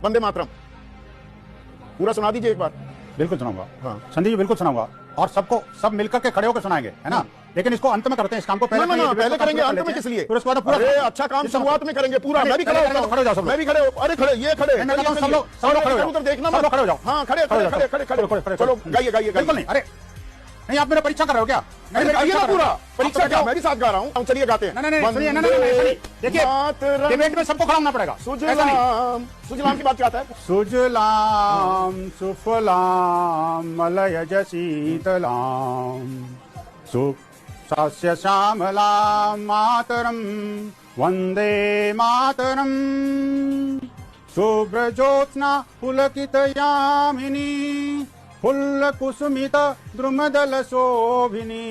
वंदे मातरम पूरा सुना दीजिए एक बार। बिल्कुल सुनाऊंगा। हाँ। संदीप जी बिल्कुल सुनाऊंगा और सबको सब मिलकर के खड़े होकर सुनाएंगे, है ना। लेकिन इसको अंत में करते हैं इस काम को। पहले पहले करेंगे, अंत में किस लिए? फिर उसके बाद पूरा अरे अच्छा काम शुरुआत में करेंगे पूरा। मैं भी खड़ा होता हूं, खड़े हो जाओ सब। मैं भी खड़े हो। अरे खड़े, ये खड़े सब लोग खड़े हो जाओ, उधर देखना सब लोग मत। खड़े हो जाओ। हाँ खड़े खड़े खड़े खड़े खड़े। चलो गाइए गाइए बिल्कुल नहीं। अरे नहीं, आप मेरा परीक्षा कर रहे हो क्या? अरे गाइए ना पूरा परीक्षा क्या, मैं भी साथ गा रहा हूँ। चलिए गाते हैं। नहीं नहीं सुनिए, नहीं देखिए, डिबेट में सबको खड़ा होना पड़ेगा। सुजलाम सुजलाम की बात क्या आता है? सुजलाम सुफलाम मलयज शीतलाम सस्य श्यामलाम मातरम वंदे मातरम शुभ्रज्योत्स्ना पुलकितयामिनी फुल्लकुसुमित द्रुमदल शोभिनी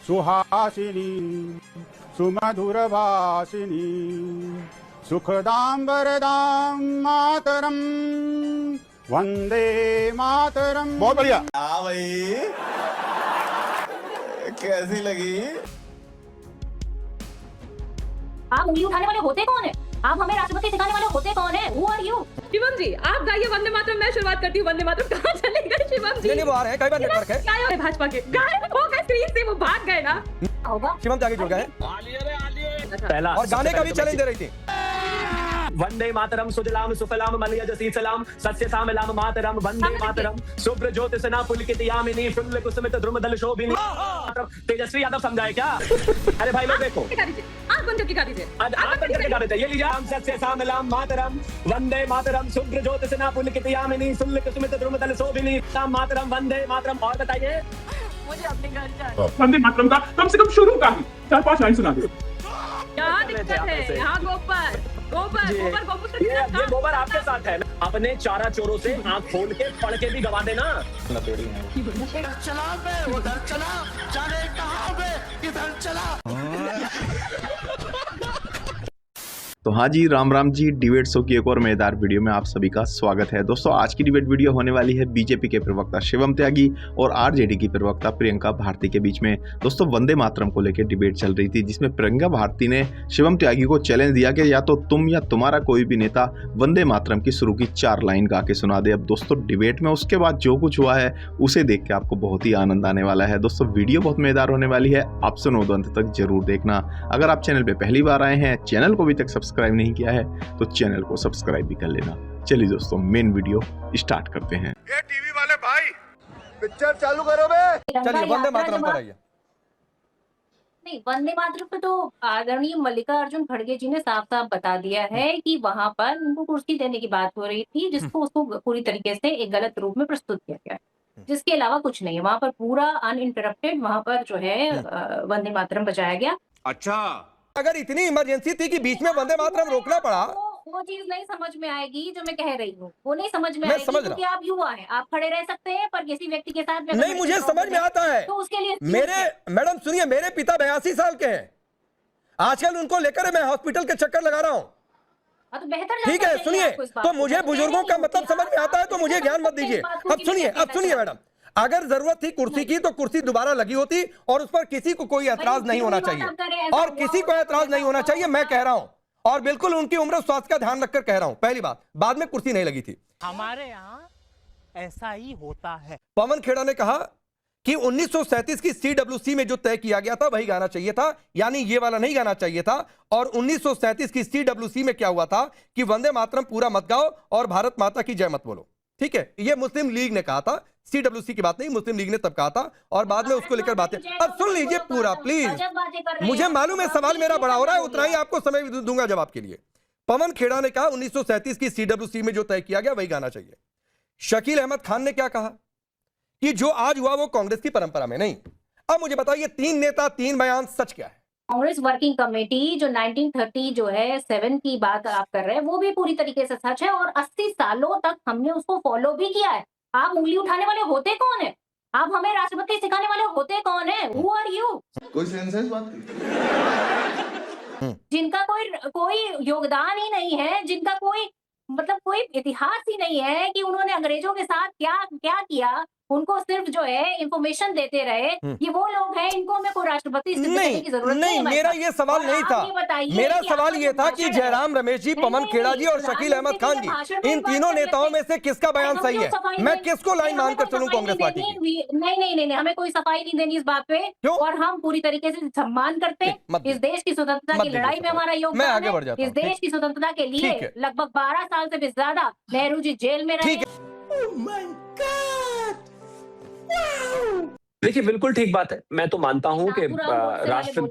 सुहासिनी सुमधुरभासिनी सुखदां वरदां मातरम वंदे मातरम। बहुत बढ़िया। हाँ भाई, कैसी लगी? आप उंगली उठाने वाले होते कौन है? आप हमें राष्ट्रपति सिखाने वाले होते कौन है? Who are you? शिवम जी, आप गाइए वंदे मातरम, मैं शुरुआत करती हूँ। वंदे मातरम कहाँ चले गए शिवम जी? नहीं वो आ रहे हैं, कई बार नेटवर्क है। क्या है भाजपा के? गायब हो गए स्क्रीन से, वो भाग गए ना। होगा। शिवम त्यागी जुड़ गए पहला और गाने का भी चैलेंज दे रही थी। वंदे मातरम सुजलाम सुफलाम मलयज शीतलाम सस्य श्यामलाम मातरम वंदे मातरम शुभ्र ज्योतिषना पुलकितयामिनी फुल्ल कुसुमित द्रुमदल शोभिनी। तेजस्वी यादव समझाए क्या? अरे भाई लोग देखो, आप बंद करके गा दीजिए। आप बंद करके गा देते हैं। ये लीजिए, हम सस्य श्यामलाम मातरम वंदे मातरम शुभ्र ज्योतिषना पुलकितयामिनी फुल्ल कुसुमित द्रुमदल शोभिनी मातरम वंदे मातरम। और बताइए, मुझे अपने घर जाना। वंदे मातरम का कम से कम शुरू का ही 4-5 लाइन सुना दे। यहाँ दिक्कत है, यहाँ गोबर गोबर गोबर गोबर ये गोबर आपके साथ है। अपने चारा चोरों से आंख खोल के पढ़ के भी गवा देना। चला बे, उधर चला, जाने कहाँ बे, इधर चला। तो हाँ जी, राम राम जी। डिबेट शो की एक और मजेदार वीडियो में आप सभी का स्वागत है। दोस्तों, आज की डिबेट वीडियो होने वाली है बीजेपी के प्रवक्ता शिवम त्यागी और आरजेडी की प्रवक्ता प्रियंका भारती के बीच में। दोस्तों, वंदे मातरम को लेकर डिबेट चल रही थी, जिसमें प्रियंका भारती ने शिवम त्यागी को चैलेंज दिया कि या तो तुम या तुम्हारा कोई भी नेता वंदे मातरम की शुरू की 4 लाइन गा के सुना दे। अब दोस्तों, डिबेट में उसके बाद जो कुछ हुआ है उसे देख के आपको बहुत ही आनंद आने वाला है। दोस्तों, वीडियो बहुत मजेदार होने वाली है, आप सुनो तो अंत तक जरूर देखना। अगर आप चैनल पर पहली बार आए हैं, चैनल को अभी तक सब्सक्राइब नहीं किया है तो चैनल को सब्सक्राइब भी कर लेना। चलिए दोस्तों, मेन वीडियो स्टार्ट करते हैं। ये टीवी वाले भाई पिक्चर चालू करो बे। चलिए वंदे मातरम पर आइए। नहीं, वंदे मातरम पे तो आदरणीय मल्लिकार्जुन खड़गे जी ने साफ साफ बता दिया है कि वहां पर उनको कुर्सी देने की बात हो रही थी, जिसको उसको पूरी तरीके से एक गलत रूप में प्रस्तुत किया गया है। जिसके अलावा कुछ नहीं है वहां पर। पूरा अनइंटरप्टेड वहां पर जो है वंदे मातरम बजाया गया। अच्छा, अगर इतनी इमरजेंसी थी कि बीच में वंदे मातरम रोकना पड़ा, वो चीज नहीं समझ में आएगी जो मैं कह रही हूँ। वो नहीं समझ में मैं आएगी समझ रहा क्योंकि आप युवा हैं। आप खड़े रह सकते हैं पर किसी व्यक्ति के साथ में नहीं मुझे समझ में आता है। तो उसके लिए मेरे मैडम सुनिए, मेरे पिता 82 साल के हैं। आजकल उनको लेकर मैं हॉस्पिटल के चक्कर लगा रहा हूँ। तो बेहतर ठीक है, सुनिए, तो मुझे बुजुर्गों का मतलब समझ में आता है, तो मुझे ज्ञान मत दीजिए। अब सुनिए मैडम, अगर जरूरत थी कुर्सी की तो कुर्सी दोबारा लगी होती और उस पर किसी को कोई ऐतराज नहीं होना चाहिए, और किसी को ऐतराज नहीं होना चाहिए, मैं कह रहा हूं। और बिल्कुल उनकी उम्र स्वास्थ्य का ध्यान रखकर कह रहा हूं। पहली बात, बाद में कुर्सी नहीं लगी थी। हमारे यहाँ ऐसा ही होता है। पवन खेड़ा ने कहा कि 1937 की CWC में जो तय किया गया था वही गाना चाहिए था, यानी ये वाला नहीं गाना चाहिए था। और 1937 की CWC में क्या हुआ था कि वंदे मातरम पूरा मत गाओ और भारत माता की जय मत बोलो। ठीक है, ये मुस्लिम लीग ने कहा था, CWC की बात नहीं, मुस्लिम लीग ने तब कहा था। और बाद में उसको लेकर बातें, अब सुन लीजिए पूरा प्लीज। मुझे मालूम है सवाल मेरा बड़ा हो रहा है, उतना ही आपको समय भी दूंगा जवाब के लिए। पवन खेड़ा ने कहा 1937 की CWC में जो तय किया गया वही गाना चाहिए। शकील अहमद खान ने क्या कहा कि जो आज हुआ वो कांग्रेस की परंपरा में नहीं। अब मुझे बताइए, 3 नेता 3 बयान, सच क्या है? कांग्रेस वर्किंग कमेटी जो 1930 जो है 7 की बात आप कर रहे हैं, वो भी पूरी तरीके से सच है और 80 सालों तक हमने उसको फॉलो भी किया है। आप उंगली उठाने वाले होते कौन है? आप हमें राष्ट्रपति सिखाने वाले होते कौन है? Who are you? कोई सेंसेस बात जिनका कोई योगदान ही नहीं है, जिनका कोई मतलब कोई इतिहास ही नहीं है कि उन्होंने अंग्रेजों के साथ क्या क्या किया। उनको सिर्फ जो है इंफॉर्मेशन देते रहे, ये वो लोग हैं, इनको हमें कोई राष्ट्रपति स्थिति देने की जरूरत नहीं, है। मेरा ये सवाल और नहीं आप था। ये बताइए मेरा कि सवाल आपका ये जो था कि भाषण है- जयराम रमेश जी, नहीं, पवन नहीं, खेड़ा जी और प्रधानमंत्री शकील अहमद खान के जी, भाषण में इन बात तीनों कर लेते नेताओं हैं। में से किसका बयान हमें सही क्यों है? सफाई मैं नहीं- किसको लाइन हमें मानकर कोई चलूं सफाई कांग्रेस नहीं पार्टी की? देनी, नहीं, हमें कोई सफाई नहीं देनी इस बात पे। क्यों? और हम पूरी तरीके से सम्मान करते हैं मत इस देश की स्वतंत्रता मत की दीजिए लड़ाई में सफाई। हमारा मैं योगदान आगे बढ़ है। जाता इस हूं। देश ठीक- की स्वतंत्रता के लिए ठीक है। लगभग 12 साल से भी ज्यादा नेहरू जी जेल में रहे। ठीक देखिए बिल्कुल ठीक बात है। मैं तो मानता हूं कि राष्ट्र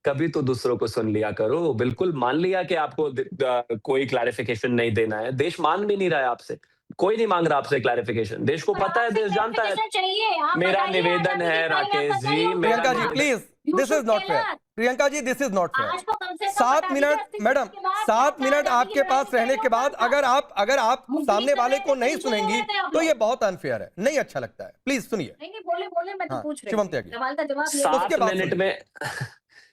कभी तो दूसरों को सुन लिया करो। बिल्कुल मान लिया कि आपको कोई क्लैरिफिकेशन नहीं देना है। देश मांग भी नहीं रहा है आपसे, कोई नहीं मांग रहा आपसे क्लैरिफिकेशन। देश को पता है, देश जानता है। मेरा निवेदन है Rakesh ji, Priyanka ji please, this is not fair. Priyanka ji this is not fair. 7 minute madam, 7 minute आपके पास रहने के बाद अगर आप सामने वाले को नहीं सुनेंगी तो ये बहुत अनफेयर है, नहीं अच्छा लगता है। प्लीज सुनिए। नहीं बोले मैं तो हाँ, पूछ रही शिवम हूँ। त्यागी। सवाल का जवाब ये 7 मिनट में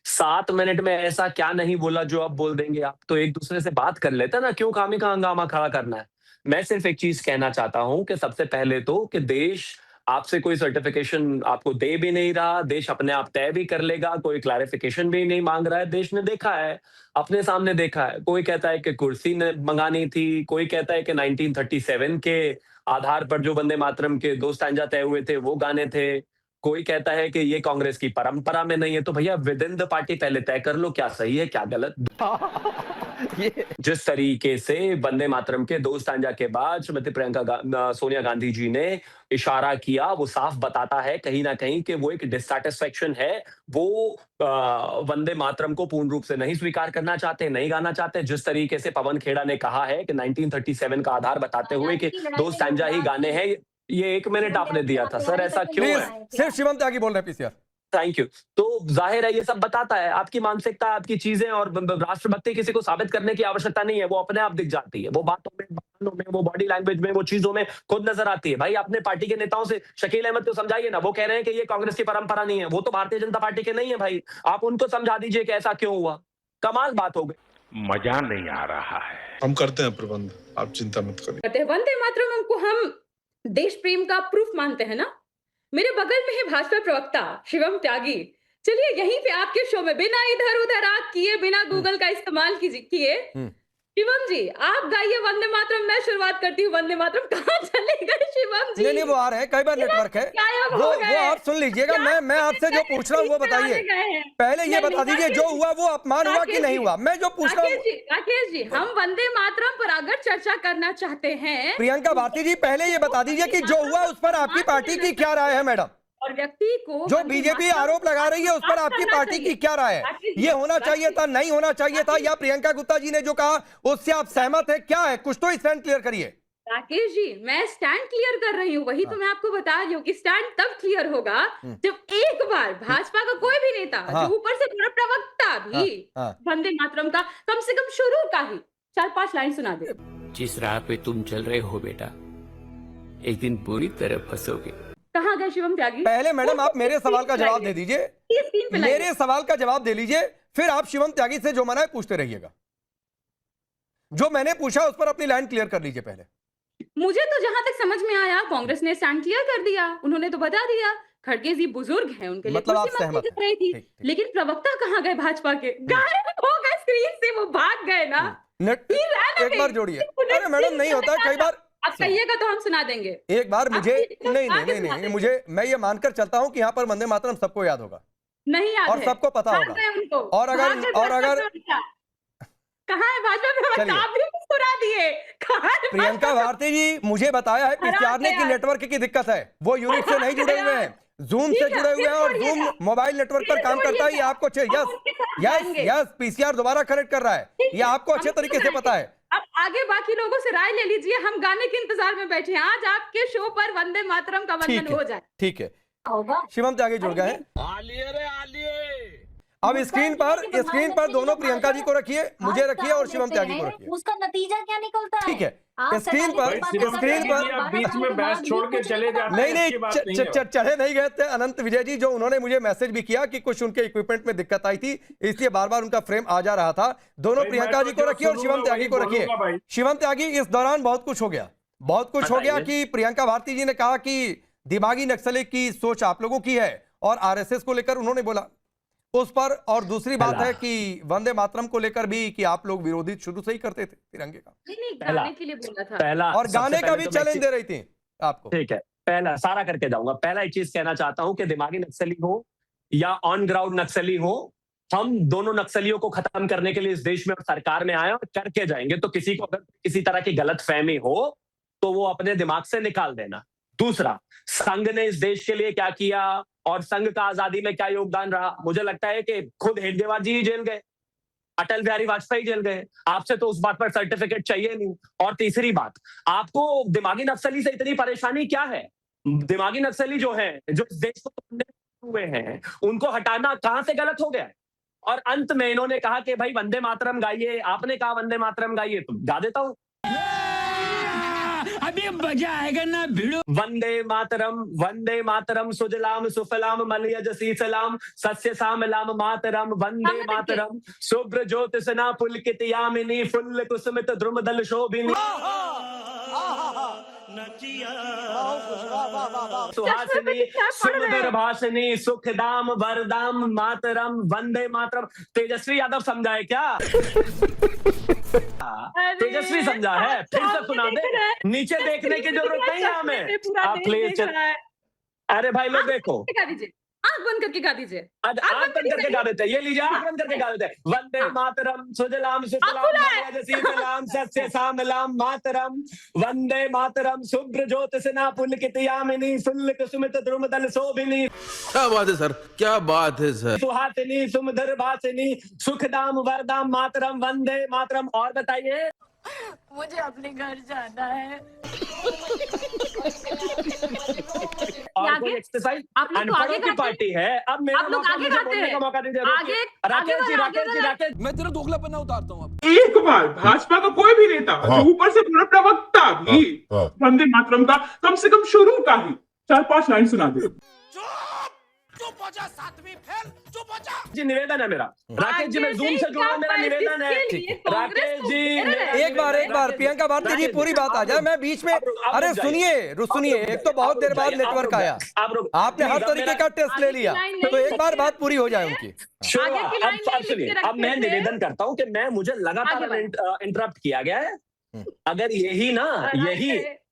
7 मिनट में ऐसा क्या नहीं बोला जो आप बोल देंगे? आप तो एक दूसरे से बात कर लेते ना, क्यों खामी का हंगामा खड़ा करना है? मैं सिर्फ एक चीज कहना चाहता हूं कि सबसे पहले तो कि देश आपसे कोई सर्टिफिकेशन आपको दे भी नहीं रहा, देश अपने आप तय भी कर लेगा, कोई क्लैरिफिकेशन भी नहीं मांग रहा है। देश ने देखा है, अपने सामने देखा है। कोई कहता है कि कुर्सी मंगानी थी, कोई कहता है कि 1937 के आधार पर जो वंदे मातरम के 2 स्टैंजा तय हुए थे वो गाने थे। कोई कहता है कि ये कांग्रेस की परंपरा में नहीं है। तो भैया विद इन द पार्टी पहले तय कर लो क्या सही है क्या गलत। जिस तरीके से वंदे मातरम के 2 स्टैंजा के बाद श्रीमती सोनिया गांधी जी ने इशारा किया, वो साफ बताता है कहीं ना कहीं कि वो एक डिससैटिस्फैक्शन है। वो वंदे मातरम को पूर्ण रूप से नहीं स्वीकार करना चाहते, नहीं गाना चाहते। जिस तरीके से पवन खेड़ा ने कहा है कि 1937 का आधार बताते हुए कि 2 स्टैंजा ही गाने हैं, ये 1 मिनट आपने दिया था सर, ऐसा क्यों है? सिर्फ शिवम त्यागी बोल रहे हैं पीसीआर। Thank you. तो जाहिर है ये सब बताता है आपकी मानसिकता, आपकी चीजें। और राष्ट्रभक्ति किसी को साबित करने की आवश्यकता नहीं है, वो अपने आप दिख जाती है। वो बातों में, बयानों में, वो बॉडी लैंग्वेज में, वो चीजों में खुद नजर आती है। भाई अपने पार्टी के नेताओं से शकील अहमद को समझाइए ना, वो कह रहे हैं कि ये कांग्रेस की परंपरा नहीं है। वो तो भारतीय जनता पार्टी के नहीं है भाई, आप उनको समझा दीजिए कि ऐसा क्यों हुआ। कमाल बात हो गई। मजा नहीं आ रहा है। हम करते हैं प्रबंध, आप चिंता मत करिए। वंदे मातरम को हम देश प्रेम का प्रूफ मानते हैं ना। मेरे बगल में है भाजपा प्रवक्ता शिवम त्यागी। चलिए यहीं पे आपके शो में बिना इधर उधर आग किए, बिना गूगल का इस्तेमाल किए, शिवम जी आप गाइए वंदे मातरम। मैं शुरुआत करती हूँ वंदे मातरम। कहाँ चले गए शिवम जी? नहीं वो आ रहे हैं, कई बार नेटवर्क है, वो आप सुन लीजिएगा। मैं आपसे जो पूछ रहा हूँ वो बताइए। पहले ये बता दीजिए जो हुआ वो अपमान हुआ कि नहीं हुआ। मैं जो पूछ रहा हूँ राकेश जी, हम वंदे मातरम पर अगर चर्चा करना चाहते हैं, प्रियंका भारती जी पहले ये बता दीजिए कि जो हुआ उस पर आपकी पार्टी की क्या राय है मैडम? और व्यक्ति को जो बीजेपी आरोप लगा रही है उस पर आपकी पार्टी की क्या राय है? ये होना चाहिए था, नहीं होना चाहिए था, या प्रियंका गुप्ता जी ने जो कहा उससे आप सहमत है? क्या है, कुछ तो स्टैंड क्लियर करिए। राकेश जी मैं स्टैंड क्लियर कर रही हूँ, वही तो मैं आपको बता रही हूँ कि स्टैंड तब क्लियर होगा जब एक बार भाजपा का कोई भी नेता, जो ऊपर से प्रवक्ता भी वंदे मातरम का कम से कम शुरू का ही 4-5 लाइन सुना दे। जिस राह पे तुम चल रहे हो बेटा, एक दिन बुरी तरह फंसोगे। कहाँ गए शिवम त्यागी? पहले मैडम आप मेरे सवाल का जवाब दे दीजिए, मेरे सवाल का जवाब दे लीजिए, फिर आप शिवम त्यागी से जो मना है पूछते रहिएगा। जो मैंने पूछा उस पर अपनी लाइन क्लियर कर लीजिए पहले। मुझे तो जहां तक समझ में आया कांग्रेस ने स्टैंड क्लियर कर दिया, उन्होंने तो बता दिया खड़गे जी बुजुर्ग हैं, उनके लिए मतलब आप सहमत कर रही थी। लेकिन प्रवक्ता कहाँ गए भाजपा के? गायब हो गए स्क्रीन से, वो भाग गए ना। एक बार जोड़िए। अरे मैडम नहीं होता, कई बार आप कहिएगा तो हम सुना देंगे। एक बार मुझे नहीं, मुझे मैं ये मानकर चलता हूँ कि यहाँ पर वंदे मातरम सबको याद होगा, नहीं याद और सबको पता होगा। और अगर कहाँ है भाजपा? आप भी मुस्कुरा दिए। प्रियंका भारती जी मुझे बताया है पीसीआर ने कि नेटवर्क की दिक्कत है, वो यूनिट से नहीं जुड़े हुए हैं, जूम से जुड़े हुए हैं, और जूम मोबाइल नेटवर्क पर काम करता है। ये आपको यस पीसीआर दोबारा कनेक्ट कर रहा है, ये आपको अच्छे तरीके से पता है। अब आगे बाकी लोगों से राय ले लीजिए, हम गाने के इंतजार में बैठे हैं। आज आपके शो पर वंदे मातरम का वंदन हो जाए। ठीक है, शिवम त्यागी जुड़ गए हैं। अब स्क्रीन पर दोनों प्रियंका जी को रखिए, मुझे रखिए और शिवम त्यागी को रखिए। उसका नतीजा क्या निकलता है? ठीक है, स्क्रीन पर बीच में बहस छोड़ के चले जाते हैं। नहीं चले नहीं गए थे अनंत विजय जी, जो उन्होंने मुझे मैसेज भी किया कि कुछ उनके इक्विपमेंट में दिक्कत आई थी, इसलिए बार बार उनका फ्रेम आ जा रहा था। दोनों प्रियंका जी को रखिए और शिवम त्यागी को रखिए। शिवम त्यागी इस दौरान बहुत कुछ हो गया, बहुत कुछ हो गया कि प्रियंका भारती जी ने कहा कि दिमागी नक्सली की सोच आप लोगों की है और आरएसएस को लेकर उन्होंने बोला उस पर, और दूसरी बात है कि वंदे मातरम को लेकर भी कि आप लोग विरोधी शुरू से ही करते थे तिरंगे का, नहीं गाने के लिए बोला था पहला और गाने का भी चैलेंज दे रही थी आपको। ठीक है, पहला सारा करके जाऊंगा। पहला एक चीज कहना चाहता हूं कि दिमागी नक्सली हो या ऑन ग्राउंड नक्सली हो, हम दोनों नक्सलियों को खत्म करने के लिए इस देश में और सरकार में आए और करके जाएंगे। तो किसी को अगर किसी तरह की गलत फहमी हो तो वो अपने दिमाग से निकाल देना। दूसरा, संघ ने इस देश के लिए क्या किया और संघ का आजादी में क्या योगदान रहा, मुझे लगता है कि खुद हेडगेवार जी ही जेल गए, अटल बिहारी वाजपेयी जेल गए, आपसे तो उस बात पर सर्टिफिकेट चाहिए नहीं। और तीसरी बात, आपको दिमागी नक्सली से इतनी परेशानी क्या है? दिमागी नक्सली जो है, जो इस देश को तोड़ने हुए हैं, उनको हटाना कहां से गलत हो गया है? और अंत में इन्होंने कहा कि भाई वंदे मातरम गाइए, आपने कहा वंदे मातरम गाइए, तो गा देता हूं। अभी मजा आएगा ना भिड़ो। वंदे मातरम सुजलाम सुफलाम मलयज शीतलाम सस्य सामलाम मातरम वंदे मातरम शुभ्र ज्योतिषना पुलकित यामिनी फुल्ल कुसुमित द्रुमदल शोभिनी सुहासिनी सुंदर भाषिनी सुखदाम वरदाम मातरम वंदे मातरम। तेजस्वी यादव समझाए क्या? तेजस्वी समझा है? फिर से सुना दे, नीचे देखने की जरूरत नहीं है हमें, आप प्लीज। अरे भाई लोग देखो, आंख बंद करके गा दीजिए, आंख बंद करके गा देते हैं, ये लीजिए आंख बंद करके गा देते हैं। वंदे मातरम सुजलाम सुफलाम शीतलाम सस्य सामलाम मातरम वंदे मातरम शुभ्र ज्योतिषना पुलकित यामिनी फुल्ल कुसुमित द्रुमदल शोभिनी। क्या बात है सर, क्या बात है सर। सुहासिनी सुमधुर भाषिनी सुखदाम वरदाम मातरम वंदे मातरम। और बताइए, मुझे अपने घर जाना है। और कोई एक्सरसाइज? अनपढ़ों की पार्टी है। अब मेरा मौका, मुझे बोलने का मौका दीजिए। राकेश, मैं तेरा दोगलापना उतारता हूँ। एक बार भाजपा का कोई भी नेता जो ऊपर से पूरा प्रवक्ता भी वंदे मातरम का कम से कम शुरू का ही 4-5 लाइन सुना दे। जी निवेदन है मेरा, राकेश जी मैं जूम से जुड़ा, मेरा निवेदन है राकेश जी। एक बार प्रियंका भारती जी पूरी बात आ जाए, मैं बीच में। अरे सुनिए, एक तो बहुत देर बाद नेटवर्क आया, आपने हर तरीके का टेस्ट ले लिया, तो एक बार बात पूरी हो जाए उनकी। अब मैं निवेदन करता हूँ कि मुझे लगातार इंटरप्ट किया गया है। अगर यही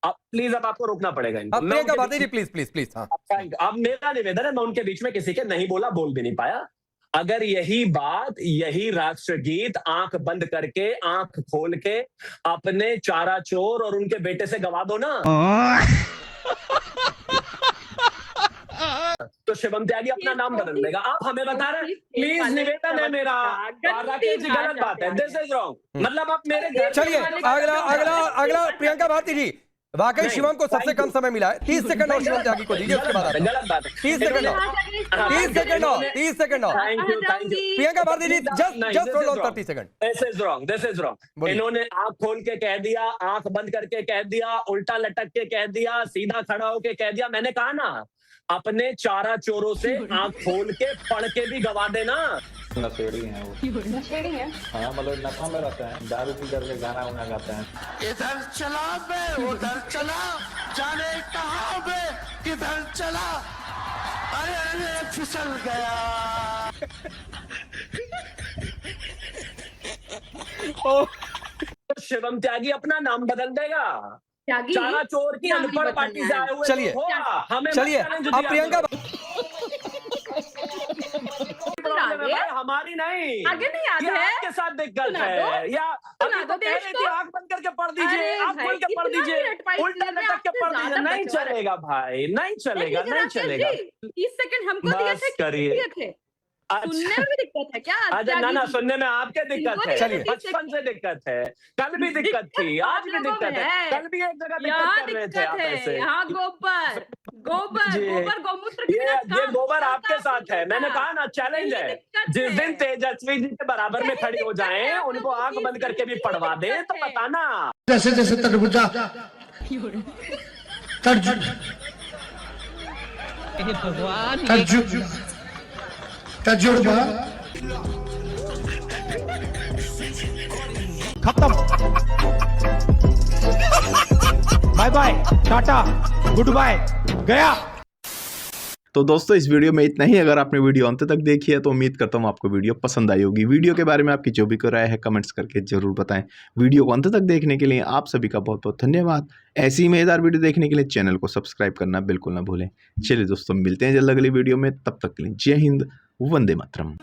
प्लीज, अब आपको रोकना पड़ेगा। प्रियंका भारती जी प्लीज। अब मेरा निवेदन है, मैं उनके बीच में किसी के नहीं बोला, बोल भी नहीं पाया। अगर यही राष्ट्रगीत आंख बंद करके आंख खोल के अपने चारा चोर और उनके बेटे से गवा दो ना, तो शिवम त्यागी अपना नाम बदल देगा। आप हमें बता रहे हैं, प्लीज निवेदन है मेरा। राकेश जी गलत बात है, दिस इज रॉन्ग। मतलब आप मेरे घर। चलिए अगला प्रियंका भारती जी, वाकई शिवम को सबसे कम समय मिला है, 30 सेकंड और शिवम त्यागी को दीजिए, उसके बाद गलत बात है। 30 second Priyanka Bharti ji, just hold on 30 second. This is wrong. इन्होंने आंख खोल के कह दिया, आंख बंद करके कह दिया, उल्टा लटक के कह दिया, सीधा खड़ा होके कह दिया। मैंने कहा ना, अपने चारा चोरों से आंख खोल के पढ़ के भी गवा देना। नशेड़ी है वो, नशेड़ी है। हाँ मतलब नशा में रहते हैं, दारू पी करके गाना उना गाते हैं। इधर चला बे, उधर चला, जाने कहाँ बे, किधर चला, अरे फिसल गया। तो शिवम त्यागी अपना नाम बदल देगा। चारा चोर की अनपढ़ पार्टी से आए हुए। चलिए अब प्रियंका हमारी नहीं, आगे नहीं याद है, आपके साथ दिक्कत है। या अभी तो कह रही थी आंख बंद करके पढ़ दीजिए, आंख खोल के पढ़ दीजिए, उल्टा लटक के पढ़ दीजिए। नहीं चलेगा भाई, नहीं चलेगा। 30 सेकंड हमको दिए थे। सुनने में भी दिक्कत है क्या? अच्छा ना सुनने में आपके दिक्कत है, बचपन से दिक्कत है, कल भी दिक्कत थी, आज भी दिक्कत है, कल भी एक जगह दिक्कत कर रहे थे आप ऐसे। यहाँ गोबर गौमूत्र, ये गोबर आपके साथ है। मैंने कहा ना, चैलेंज है, जिस दिन तेजस्वी जी के बराबर में खड़ी हो जाएं, उनको आंख बंद करके भी पढ़वा दे तो बताना। जैसे तरबूजा तजुर्बा खत्म। Bye bye, tata, good bye, गया। तो दोस्तों इस वीडियो में इतना ही। अगर आपने वीडियो अंत तक देखी है तो उम्मीद करता हूँ आपको वीडियो पसंद आई होगी। वीडियो के बारे में आपकी जो भी राय है कमेंट्स करके जरूर बताएं। वीडियो को अंत तक देखने के लिए आप सभी का बहुत बहुत धन्यवाद। ऐसी ही मजेदार वीडियो देखने के लिए चैनल को सब्सक्राइब करना बिल्कुल ना भूलें। चलिए दोस्तों मिलते हैं जल्द अगली वीडियो में, तब तक के लिए जय हिंद, वंदे मातरम।